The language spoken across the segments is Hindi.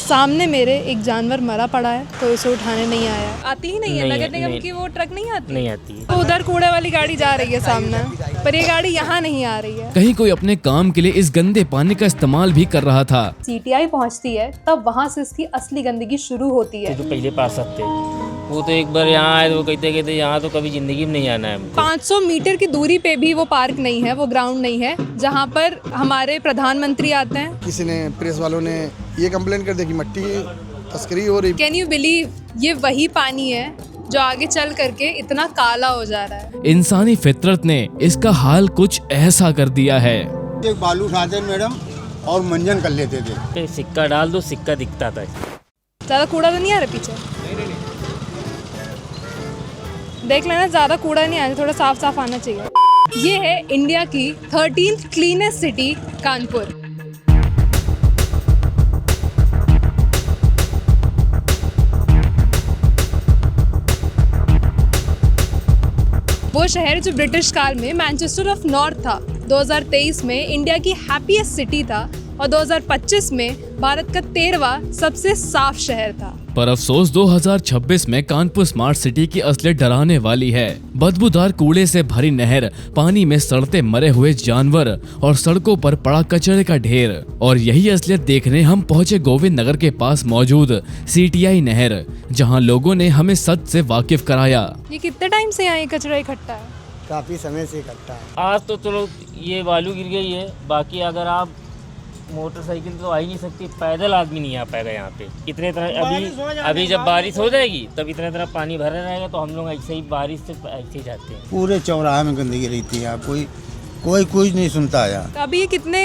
सामने मेरे एक जानवर मरा पड़ा है तो उसे उठाने नहीं आया। आती ही नहीं है नहीं, नगर निगम नहीं। की वो ट्रक नहीं आती। नहीं आती है। तो उधर कूड़े वाली गाड़ी जा रही है सामने, पर ये गाड़ी यहाँ नहीं आ रही है। कहीं कोई अपने काम के लिए इस गंदे पानी का इस्तेमाल भी कर रहा था। सीटीआई पहुँचती है तब वहाँ से इसकी असली गंदगी शुरू होती है। जो पहले पास सकते वो तो एक बार यहाँ आए तो वो कहते यहाँ तो कभी जिंदगी में नहीं आना है हमको। 500 मीटर की दूरी पे भी वो पार्क नहीं है, वो ग्राउंड नहीं है जहाँ पर हमारे प्रधानमंत्री आते हैं। किसी ने प्रेस वालों ने ये कंप्लेन कर दिया कि मट्टी की तस्करी हो रही। कैन यू बिलीव ये वही पानी है जो आगे चल करके इतना काला हो जा रहा है। इंसानी फितरत ने इसका हाल कुछ ऐसा कर दिया है। एक बालू उठाते मैडम और मंजन कर लेते थे। सिक्का डाल दो, सिक्का दिखता था। ज्यादा कूड़ा तो नहीं आ रहा पीछे? देख लेना, ज्यादा कूड़ा नहीं आया, थोड़ा साफ साफ आना चाहिए। ये है इंडिया की 13th क्लीनेस्ट सिटी कानपुर। वो शहर जो ब्रिटिश काल में मैनचेस्टर ऑफ नॉर्थ था, 2023 में इंडिया की हैप्पीएस्ट सिटी था और 2025 में भारत का 13वां सबसे साफ शहर था। पर अफसोस 2026 में कानपुर स्मार्ट सिटी की असलियत डराने वाली है। बदबूदार कूड़े से भरी नहर, पानी में सड़ते मरे हुए जानवर और सड़कों पर पड़ा कचरे का ढेर। और यही असलियत देखने हम पहुंचे गोविंद नगर के पास मौजूद सीटीआई नहर, जहां लोगों ने हमें सच से वाकिफ कराया। ये कितने टाइम से यहाँ ये कचरा इकट्ठा है? काफी समय से इकट्ठा है। आज तो चलो ये बालू गिर गई है, बाकी अगर आप मोटरसाइकिल तो आ ही नहीं सकती, पैदल आदमी नहीं आ पाएगा यहाँ पे। इतने तरह अभी जब बारिश हो जाएगी तब इतना तरह पानी भरा रहेगा तो हम लोग ऐसे ही बारिश से ऐसे ही जाते हैं। पूरे चौराहे में गंदगी रहती है, कोई कुछ नहीं सुनता है। तो अभी ये कितने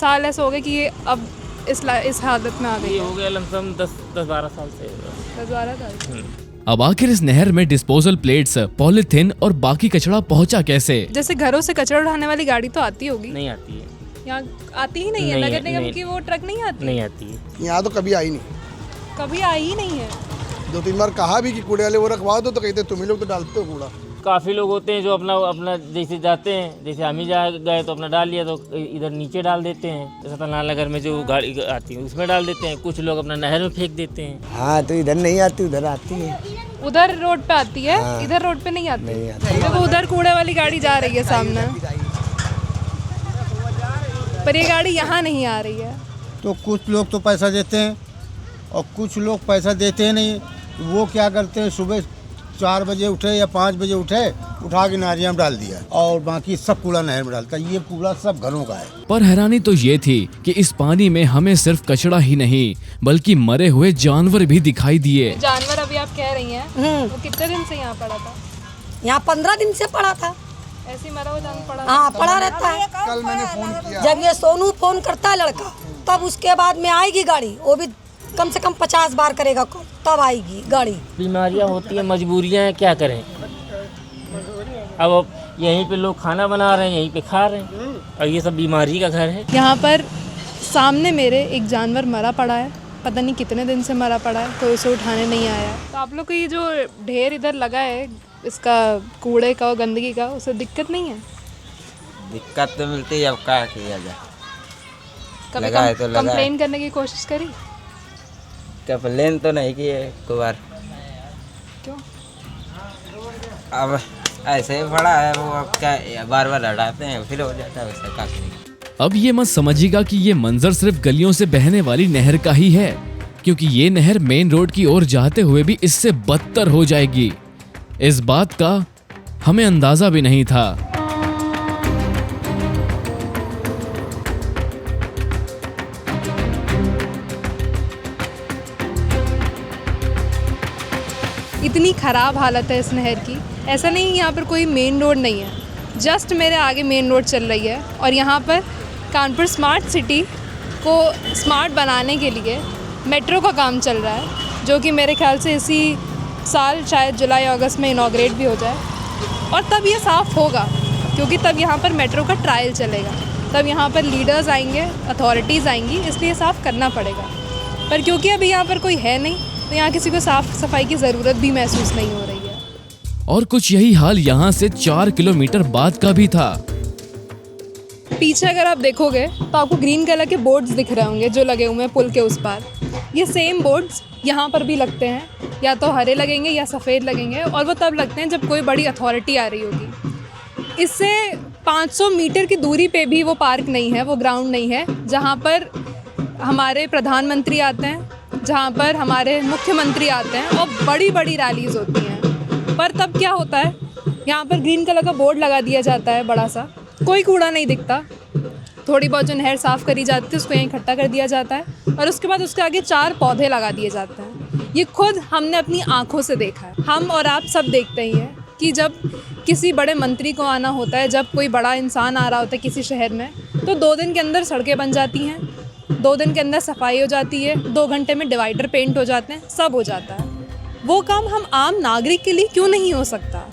साल ऐसे हो गए कि ये अब इस हालत में आ गई ये है? हो गया लमसम 10-12 साल से। 10-12 साल। अब आखिर इस नहर में डिस्पोजल प्लेट्स, पॉलिथीन और बाकी कचरा पहुंचा कैसे? जैसे घरों से कचरा उठाने वाली गाड़ी तो आती होगी, नहीं आती है। यहाँ आती ही नहीं है। नहीं नगर है, निगम नहीं। की वो ट्रक नहीं आती। नहीं आती है। यहाँ तो कभी आई नहीं। कभी आई ही नहीं है। 2-3 बार कहा भी कि कूड़े वाले वो रखवा दो तो कहते तुम ही लोग तो डालते हो कूड़ा। काफ़ी लोग होते हैं जो अपना जैसे जाते हैं, जैसे हम ही गए तो अपना डाल लिया तो इधर नीचे डाल देते हैं। जैसे तनाल नगर में जो गाड़ी आती है उसमें डाल देते हैं। कुछ लोग अपना नहर में फेंक देते हैं। हाँ तो इधर नहीं आती, उधर आती है। उधर रोड पे आती है, इधर रोड पे नहीं आती। देखो उधर कूड़े वाली गाड़ी जा रही है सामने, पर ये गाड़ी यहाँ नहीं आ रही है। तो कुछ लोग तो पैसा देते हैं और कुछ लोग पैसा देते नहीं। वो क्या करते हैं, सुबह 4 बजे उठे या 5 बजे उठे, उठा के नारियाँ में डाल दिया और बाकी सब कूड़ा नहर में डालता है। ये कूड़ा सब घरों का है। पर हैरानी तो ये थी कि इस पानी में हमें सिर्फ कचरा ही नहीं बल्कि मरे हुए जानवर भी दिखाई दिए। जानवर अभी आप कह रही हैं वो कितने दिन से यहाँ पड़ा था? यहाँ 15 दिन से पड़ा था। ऐसे ही मरा हुआ जानवर पड़ा? हाँ पड़ा रहता है। कल मैंने फोन किया, जब ये सोनू फोन करता है लड़का, तब उसके बाद में आएगी गाड़ी। वो भी कम से कम 50 बार करेगा कॉल, तब आएगी गाड़ी। बीमारियां होती हैं, मजबूरियां हैं, क्या करें। अब यहीं पे लोग खाना बना रहे हैं, यहीं पे खा रहे हैं और ये सब बीमारी का घर है। यहाँ पर सामने मेरे एक जानवर मरा पड़ा है, पता नहीं कितने दिन से मरा पड़ा है, तो उसे उठाने नहीं आया। तो आप लोग को ये जो ढेर इधर लगा है इसका कूड़े का और गंदगी का, उसे दिक्कत नहीं है? दिक्कत तो मिलती है, अब क्या किया जाए। कभी लगा है तो लगा है। कंप्लेन करने की कोशिश करी? कंप्लेन तो नहीं की है कोई बार। क्यों? अब ऐसे ही पड़ा है वो, अब क्या बार बार हटाते हैं फिर हो जाता है वैसा काफी। अब ये मत समझिएगा कि ये मंजर सिर्फ गलियों से बहने वाली नहर का ही है, क्योंकि ये नहर मेन रोड की ओर जाते हुए भी इससे बदतर हो जाएगी। इस बात का हमें अंदाजा भी नहीं था। इतनी ख़राब हालत है इस नहर की। ऐसा नहीं यहाँ पर कोई मेन रोड नहीं है, जस्ट मेरे आगे मेन रोड चल रही है और यहाँ पर कानपुर स्मार्ट सिटी को स्मार्ट बनाने के लिए मेट्रो का काम चल रहा है, जो कि मेरे ख्याल से इसी साल शायद जुलाई अगस्त में इनॉग्रेट भी हो जाए और तब ये साफ़ होगा, क्योंकि तब यहाँ पर मेट्रो का ट्रायल चलेगा। तब यहाँ पर लीडर्स आएंगे, अथॉरिटीज़ आएंगी, इसलिए साफ़ करना पड़ेगा। पर क्योंकि अभी यहाँ पर कोई है नहीं तो यहाँ किसी को साफ़ सफाई की ज़रूरत भी महसूस नहीं हो रही है। और कुछ यही हाल यहाँ से 4 किलोमीटर बाद का भी था। पीछे अगर आप देखोगे तो आपको ग्रीन कलर के बोर्ड्स दिख रहे होंगे जो लगे हुए हैं पुल के उस पार। ये सेम बोर्ड्स यहाँ पर भी लगते हैं, या तो हरे लगेंगे या सफ़ेद लगेंगे, और वो तब लगते हैं जब कोई बड़ी अथॉरिटी आ रही होगी। इससे 500 मीटर की दूरी पे भी वो पार्क नहीं है, वो ग्राउंड नहीं है जहाँ पर हमारे प्रधानमंत्री आते हैं, जहाँ पर हमारे मुख्यमंत्री आते हैं और बड़ी बड़ी रैलीज़ होती हैं। पर तब क्या होता है, यहाँ पर ग्रीन कलर का बोर्ड लगा दिया जाता है बड़ा सा, कोई कूड़ा नहीं दिखता। थोड़ी बहुत जो नहर साफ़ करी जाती है उसको यहीं इकट्ठा कर दिया जाता है, और उसके बाद उसके आगे 4 पौधे लगा दिए जाते हैं। ये खुद हमने अपनी आँखों से देखा है। हम और आप सब देखते ही हैं कि जब किसी बड़े मंत्री को आना होता है, जब कोई बड़ा इंसान आ रहा होता है किसी शहर में, तो 2 दिन के अंदर सड़कें बन जाती हैं, 2 दिन के अंदर सफाई हो जाती है, 2 घंटे में डिवाइडर पेंट हो जाते हैं, सब हो जाता है। वो काम हम आम नागरिक के लिए क्यों नहीं हो सकता?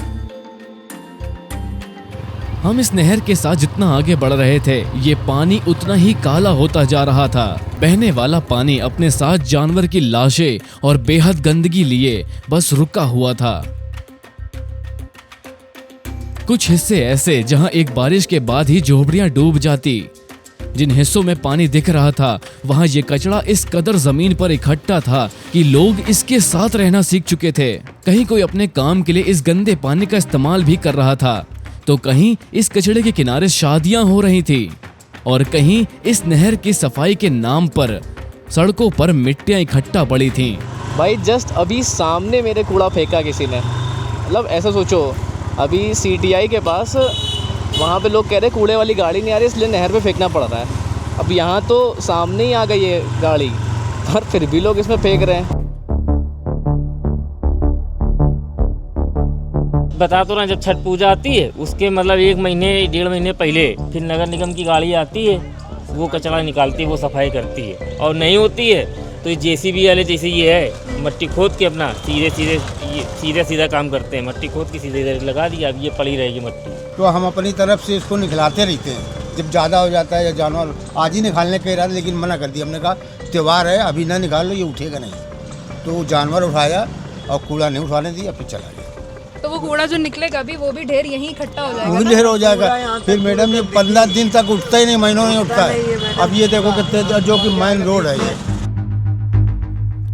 हम इस नहर के साथ जितना आगे बढ़ रहे थे, ये पानी उतना ही काला होता जा रहा था। बहने वाला पानी अपने साथ जानवर की लाशें और बेहद गंदगी लिए बस रुका हुआ था। कुछ हिस्से ऐसे जहां एक बारिश के बाद ही झोपड़ियां डूब जाती। जिन हिस्सों में पानी दिख रहा था, वहां ये कचरा इस कदर जमीन पर इकट्ठा था कि लोग इसके साथ रहना सीख चुके थे। कहीं कोई अपने काम के लिए इस गंदे पानी का इस्तेमाल भी कर रहा था, तो कहीं इस कचड़े के किनारे शादियां हो रही थी, और कहीं इस नहर की सफाई के नाम पर सड़कों पर मिट्टियां इकट्ठा पड़ी थीं। भाई जस्ट अभी सामने मेरे कूड़ा फेंका किसी ने। मतलब ऐसा सोचो, अभी CTI के पास वहाँ पे लोग कह रहे कूड़े वाली गाड़ी नहीं आ रही, इसलिए नहर पे फेंकना पड़ रहा है। अब यहाँ तो सामने ही आ गई है गाड़ी, और फिर भी लोग इसमें फेंक रहे हैं। बता तो रहा, जब छठ पूजा आती है उसके मतलब 1 महीने 1.5 महीने पहले फिर नगर निगम की गाड़ी आती है, वो कचरा निकालती है, वो सफाई करती है। और नहीं होती है तो ये JCB वाले जैसे ये है, मट्टी खोद के अपना सीधा काम करते हैं। मट्टी खोद के सीधे लगा दिया, अब ये पड़ी रहेगी मट्टी। तो हम अपनी तरफ से इसको निकलाते रहते हैं। जब ज़्यादा हो जाता है या जानवर आज ही निकालने कह रहा था, लेकिन मना कर दिया। हमने कहा त्यौहार है, अभी ना निकालो, ये उठेगा नहीं। तो जानवर उठाया और कूड़ा नहीं उठाने दिया, फिर चला गया। तो वो कूड़ा जो निकलेगा भी, वो भी ढेर यहीं इकट्ठा हो जाएगा, वो भी ढेर हो जाएगा। फिर मैडम ये 15 दिन तक उठता ही नहीं, महीनों नहीं उठता है। अब ये देखो कितने, जो कि मेन रोड है ये।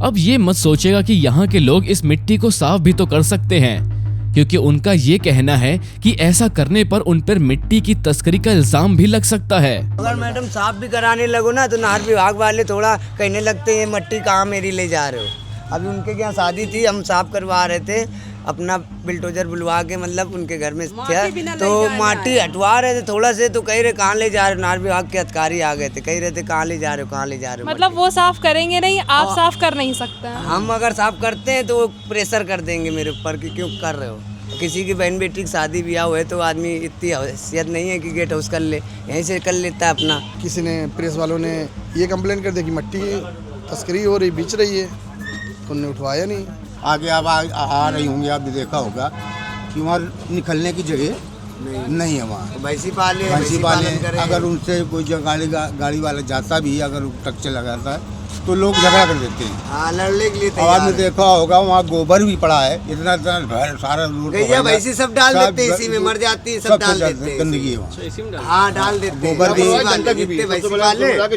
अब ये मत सोचेगा कि यहाँ के लोग इस मिट्टी को साफ भी तो कर सकते हैं, क्योंकि उनका ये कहना है कि ऐसा करने पर उन पर मिट्टी की तस्करी का इल्जाम भी लग सकता है। अगर मैडम साफ भी कराने लगो ना, तो नहर विभाग वाले थोड़ा कहने लगते हैं मट्टी कहाँ मेरी ले जा रहे हो। अभी उनके यहाँ शादी थी, हम साफ करवा रहे थे, अपना बिल्डोजर बुलवा के, मतलब उनके घर में थे, तो माटी हटवा रहे थे थोड़ा से, तो कह रहे कहाँ ले जा रहे हो। नहर विभाग के अधिकारी आ गए थे, कह रहे थे कहाँ ले जा रहे हो, कहाँ ले जा रहे हो। मतलब वो साफ करेंगे नहीं, आप साफ कर नहीं सकते हैं। हम अगर साफ करते हैं तो वो प्रेशर कर देंगे मेरे ऊपर कि क्यों कर रहे हो। किसी की बहन बेटी की शादी ब्याह हुए तो आदमी इतनी हैसियत नहीं है कि गेट हाउस कर ले, यहीं से कर लेता है अपना। किसी ने, प्रेस वालों ने ये कंप्लेन कर दिया कि मट्टी तस्करी हो रही, बिछ रही है, तो उन्होंने उठवाया नहीं। आगे अब आ रही होंगी, आप भी देखा होगा कि वहाँ निकलने की जगह नहीं है। वहाँ भैंसी पाले अगर उनसे कोई गाड़ी वाला जाता भी, अगर टक्कर लगाता है तो लोग झगड़ा कर देते हैं। हाँ, लड़ने के लिए आवाज में देखा होगा, वहाँ गोबर भी पड़ा है, इतना सारा भैंसी सब डाल देते हैं, इसी में मर जाती है, सब डाल देते हैं, गंदगी है वहाँ। हाँ, डाल देते हैं। गोबर भी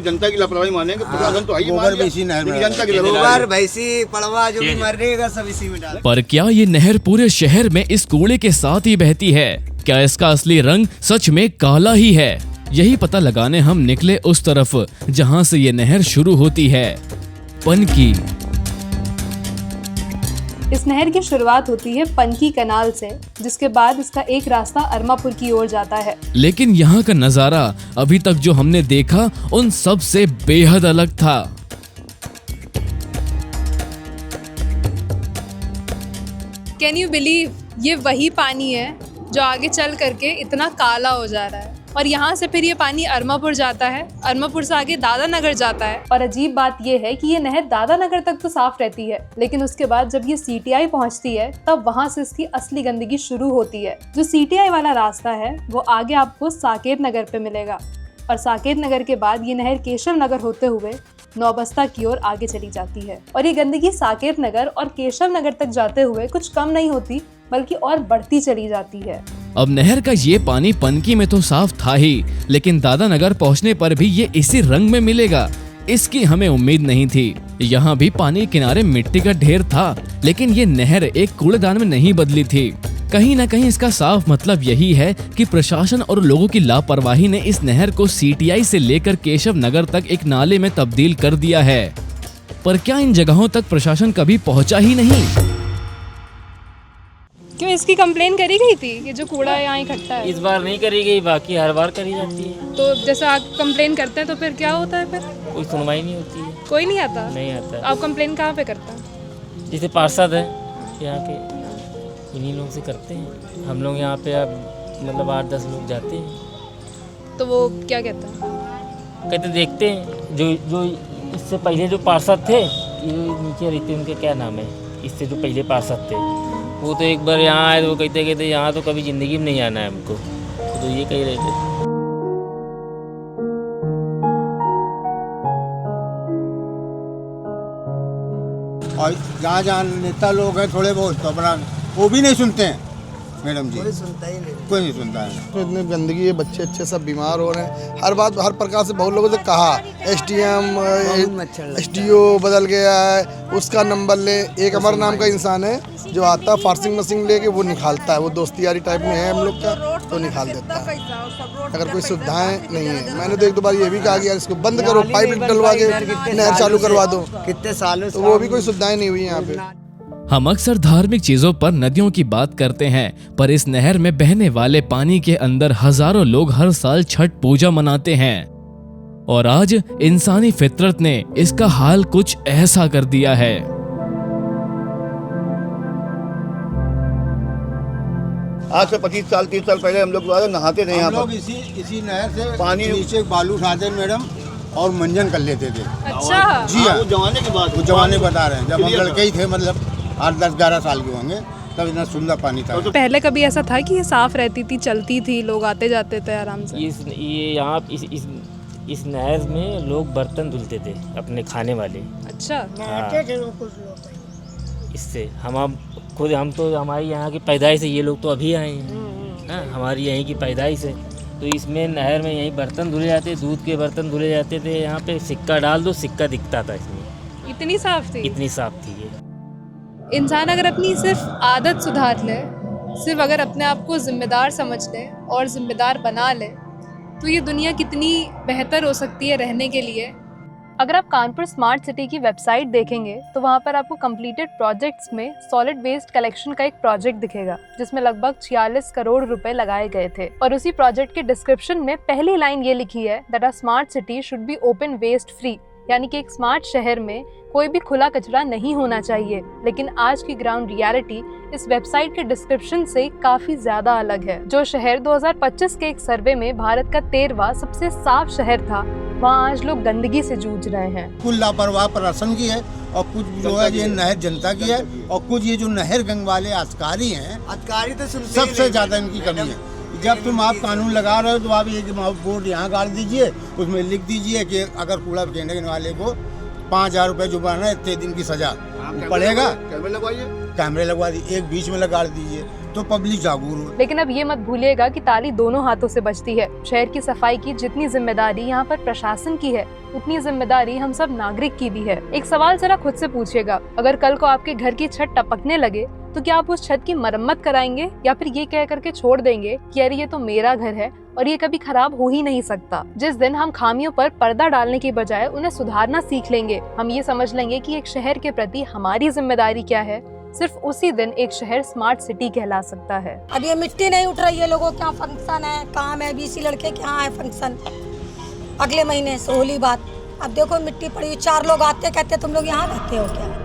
जनता की लापरवाही मानेंगे, प्रशासन तो गोबर भी इसी नहर में, जनता की गोबर भैंसी पड़वा जो भी मर रहेगा सब इसी में डाल। पर क्या ये नहर पूरे शहर में इस कूड़े के साथ ही बहती है? क्या इसका असली रंग सच में काला ही है? यही पता लगाने हम निकले उस तरफ जहां से ये नहर शुरू होती है, पनकी। इस नहर की शुरुआत होती है पनकी कैनाल से, जिसके बाद इसका एक रास्ता अरमापुर की ओर जाता है। लेकिन यहाँ का नजारा अभी तक जो हमने देखा उन सब से बेहद अलग था। कैन यू बिलीव, ये वही पानी है जो आगे चल करके इतना काला हो जा रहा है, और यहाँ से फिर ये पानी अरमापुर जाता है, अरमापुर से आगे दादा नगर जाता है। और अजीब बात ये है कि ये नहर दादा नगर तक तो साफ रहती है, लेकिन उसके बाद जब ये CTI पहुँचती है तब वहाँ से इसकी असली गंदगी शुरू होती है। जो CTI वाला रास्ता है वो आगे आपको साकेत नगर पे मिलेगा, और साकेत नगर के बाद ये नहर केशव नगर होते हुए नौबस्ता की ओर आगे चली जाती है। और ये गंदगी साकेत नगर और केशव नगर तक जाते हुए कुछ कम नहीं होती, बल्कि और बढ़ती चली जाती है। अब नहर का ये पानी पनकी में तो साफ था ही, लेकिन दादानगर पहुंचने पर भी ये इसी रंग में मिलेगा, इसकी हमें उम्मीद नहीं थी। यहाँ भी पानी के किनारे मिट्टी का ढेर था, लेकिन ये नहर एक कूड़ेदान में नहीं बदली थी। कहीं न कहीं इसका साफ मतलब यही है कि प्रशासन और लोगों की लापरवाही ने इस नहर को सीटीआई से लेकर केशव नगर तक एक नाले में तब्दील कर दिया है। पर क्या इन जगहों तक प्रशासन कभी पहुंचा ही नहीं? क्यों इसकी कंप्लेन करी गई थी? ये जो कूड़ा यहाँ इकट्ठा है इस बार नहीं करी गई, बाकी हर बार करी जाती है। तो जैसे आप कंप्लेन करते हैं तो फिर क्या होता है? फिर कोई सुनवाई नहीं होती है, कोई नहीं आता? नहीं आता है। आप कंप्लेन कहाँ पे करते हैं? जैसे पार्षद है यहाँ के, इन्हीं लोग से करते हैं। हम लोग यहाँ पे अब मतलब 8-10 लोग जाते हैं। तो वो क्या कहते हैं? कहते देखते हैं, जो इससे पहले जो पार्षद थे, ये नीचे रहते, उनके क्या नाम है, इससे जो पहले पार्षद थे, वो तो एक बार यहाँ आए तो वो कहते यहाँ तो कभी ज़िंदगी में नहीं आना है हमको, तो ये कह रहे थे। और जहाँ जहाँ नेता लोग हैं थोड़े बहुत, तो अपना वो भी नहीं सुनते हैं मैडम जी, कोई नहीं सुनता है। तो इतनी गंदगी है, बच्चे अच्छे सब बीमार हो रहे हैं। हर बात हर प्रकार से बहुत लोगों से कहा, SDO बदल गया है, उसका नंबर ले। एक अमर नाम का इंसान है जो आता है फार्सिंग मशीन लेके, वो निकालता है, वो दोस्ती यारी टाइप में है हम लोग का, तो निकाल देता है अगर कोई सुविधाएं नहीं है। मैंने तो 1-2 बार ये भी कहा कि यार इसको बंद करो, पाइप डलवा के नहर चालू करवा दो, कितने सालों तो वो भी कोई सुविधाएं नहीं हुई यहाँ पे। हम अक्सर धार्मिक चीजों पर नदियों की बात करते हैं, पर इस नहर में बहने वाले पानी के अंदर हजारों लोग हर साल छठ पूजा मनाते हैं, और आज इंसानी फितरत ने इसका हाल कुछ ऐसा कर दिया है। आज से 25 साल 30 साल पहले हम लोग नहाते थे यहाँ पर। इसी नहर से पानी नीचे बालू उठाते मैडम और मंजन कर लेते थे। अच्छा जी हाँ, वो जमाने की बात, वो जमाने बता रहे हैं, जब हम लड़के ही थे, मतलब 8-10-11 साल के होंगे, तब इतना सुंदर पानी था। पहले कभी ऐसा था कि ये साफ रहती थी, चलती थी, लोग आते जाते थे आराम से? ये यहाँ इस नहर में लोग बर्तन धुलते थे अपने खाने वाले। अच्छा। इससे हम खुद, हम तो हमारी यहाँ की पैदाइश है, ये लोग तो अभी आए हैं, हाँ, हमारी यहीं की पैदाइश है। तो इसमें नहर में यहीं बर्तन धुले जाते, दूध के बर्तन धुले जाते थे। यहाँ पे सिक्का डाल दो, सिक्का दिखता था इसमें। इतनी साफ थी? इतनी साफ थी ये। इंसान अगर अपनी सिर्फ आदत सुधार ले, सिर्फ अगर अपने आप को जिम्मेदार समझ ले और जिम्मेदार बना ले, तो ये दुनिया कितनी बेहतर हो सकती है रहने के लिए। अगर आप कानपुर स्मार्ट सिटी की वेबसाइट देखेंगे तो वहाँ पर आपको कंप्लीटेड प्रोजेक्ट्स में सॉलिड वेस्ट कलेक्शन का एक प्रोजेक्ट दिखेगा, जिसमें लगभग 46 करोड़ रुपए लगाए गए थे। और उसी प्रोजेक्ट के डिस्क्रिप्शन में पहली लाइन ये लिखी है that a smart city should be open waste free, यानी कि एक स्मार्ट शहर में कोई भी खुला कचरा नहीं होना चाहिए। लेकिन आज की ग्राउंड रियलिटी इस वेबसाइट के डिस्क्रिप्शन से काफी ज्यादा अलग है। जो शहर 2025 के एक सर्वे में भारत का 13वां सबसे साफ शहर था, वहाँ आज लोग गंदगी से जूझ रहे हैं। कुछ लापरवाह प्रशासन की है और कुछ जो है ये नहर जनता की है, और कुछ ये जो नहर गंग वाले अधिकारी हैं, अधिकारी तो सबसे ज्यादा इनकी कमी है। जब तुम आप कानून लगा रहे हो तो आप एक बोर्ड यहाँ गाड़ दीजिए, उसमें लिख दीजिए कि अगर कूड़ा फेंकने वाले को 5,000 रुपये जुर्माना है, इतने दिन की सजा पड़ेगा। कैमरे लगवा दीजिए, एक बीच में लगा दीजिए, तो पब्लिक जागरूक हो। लेकिन अब ये मत भूलिएगा कि ताली दोनों हाथों से बजती है। शहर की सफाई की जितनी जिम्मेदारी यहाँ पर प्रशासन की है, उतनी जिम्मेदारी हम सब नागरिक की भी है। एक सवाल जरा खुद से पूछिएगा, अगर कल को आपके घर की छत टपकने लगे तो क्या आप उस छत की मरम्मत कराएंगे, या फिर ये कह करके छोड़ देंगे कि यार ये तो मेरा घर है और ये कभी खराब हो ही नहीं सकता। जिस दिन हम खामियों पर पर्दा डालने की बजाय उन्हें सुधारना सीख लेंगे, हम ये समझ लेंगे कि एक शहर के प्रति हमारी जिम्मेदारी क्या है, सिर्फ उसी दिन एक शहर स्मार्ट सिटी कहला सकता है। अब ये मिट्टी नहीं उठ रही है, लोगों के यहाँ फंक्शन है, काम है, BC लड़के के यहाँ है फंक्शन अगले महीने से, होली बात। अब देखो मिट्टी पड़ी, 4 लोग आते कहते तुम लोग यहाँ रहते हो क्या?